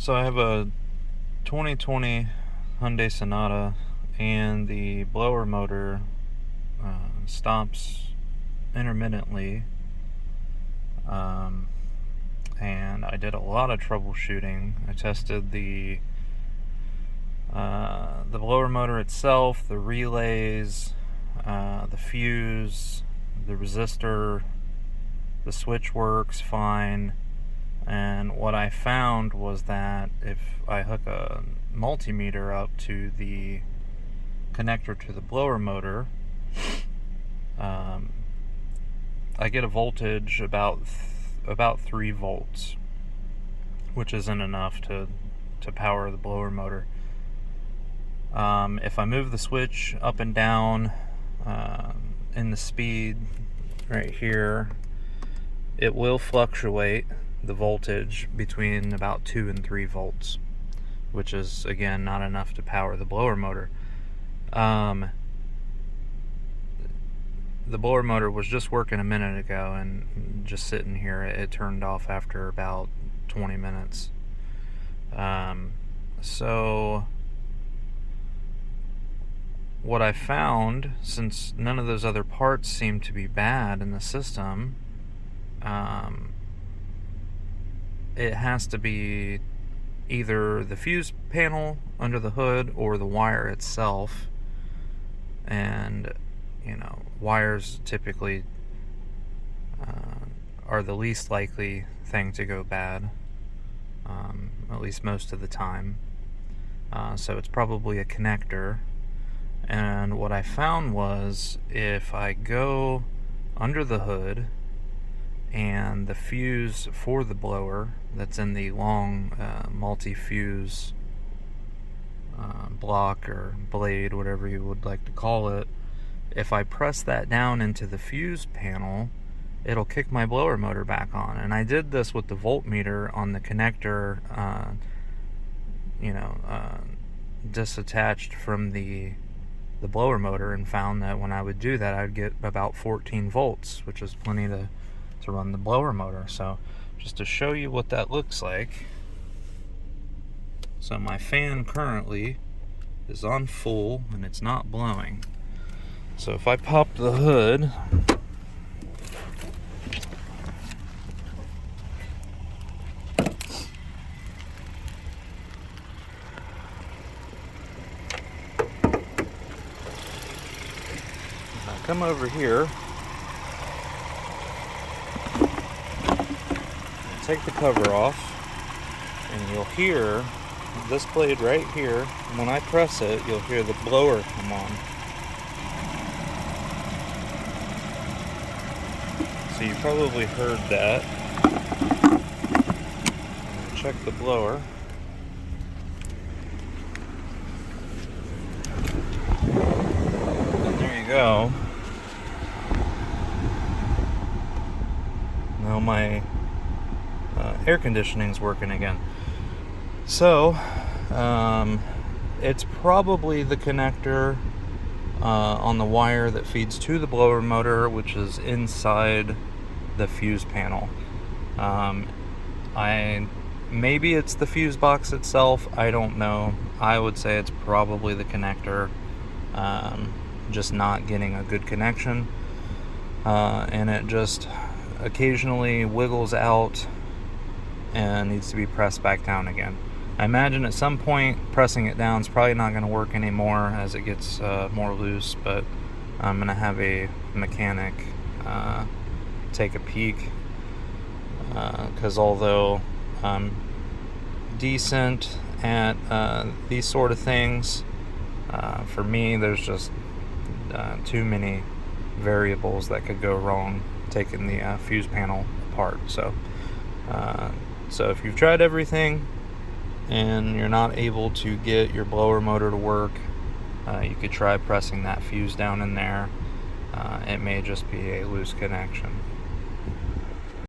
So I have a 2020 Hyundai Sonata, and the blower motor stops intermittently, and I did a lot of troubleshooting. I tested the blower motor itself, the relays, the fuse, the resistor. The switch works fine. And what I found was that if I hook a multimeter up to the connector to the blower motor, I get a voltage about 3 volts, which isn't enough to power the blower motor. If I move the switch up and down in the speed right here, it will fluctuate the voltage between about 2 and 3 volts, which is, again, not enough to power the blower motor. The blower motor was just working a minute ago, and just sitting here, it turned off after about 20 minutes. So what I found, since none of those other parts seem to be bad in the system, it has to be either the fuse panel under the hood or the wire itself. And wires typically are the least likely thing to go bad, at least most of the time. So it's probably a connector. And what I found was, if I go under the hood and the fuse for the blower that's in the long multi-fuse block or blade, whatever you would like to call it, if I press that down into the fuse panel, it'll kick my blower motor back on. And I did this with the voltmeter on the connector, disattached from the blower motor, and found that when I would do that, I'd get about 14 volts, which is plenty to run the blower motor. So just to show you what that looks like, so my fan currently is on full and it's not blowing. So if I pop the hood, I come over here, take the cover off, and you'll hear this blade right here. When I press it, you'll hear the blower come on. So you probably heard that. Check the blower. And there you go. Now my air conditioning's working again. So it's probably the connector on the wire that feeds to the blower motor, which is inside the fuse panel. Maybe it's the fuse box itself, I don't know. I would say it's probably the connector, just not getting a good connection, and it just occasionally wiggles out and needs to be pressed back down again. I imagine at some point pressing it down is probably not going to work anymore as it gets more loose, but I'm going to have a mechanic take a peek, because although I'm decent at these sort of things, for me there's just too many variables that could go wrong taking the fuse panel apart. So if you've tried everything and you're not able to get your blower motor to work, you could try pressing that fuse down in there. It may just be a loose connection.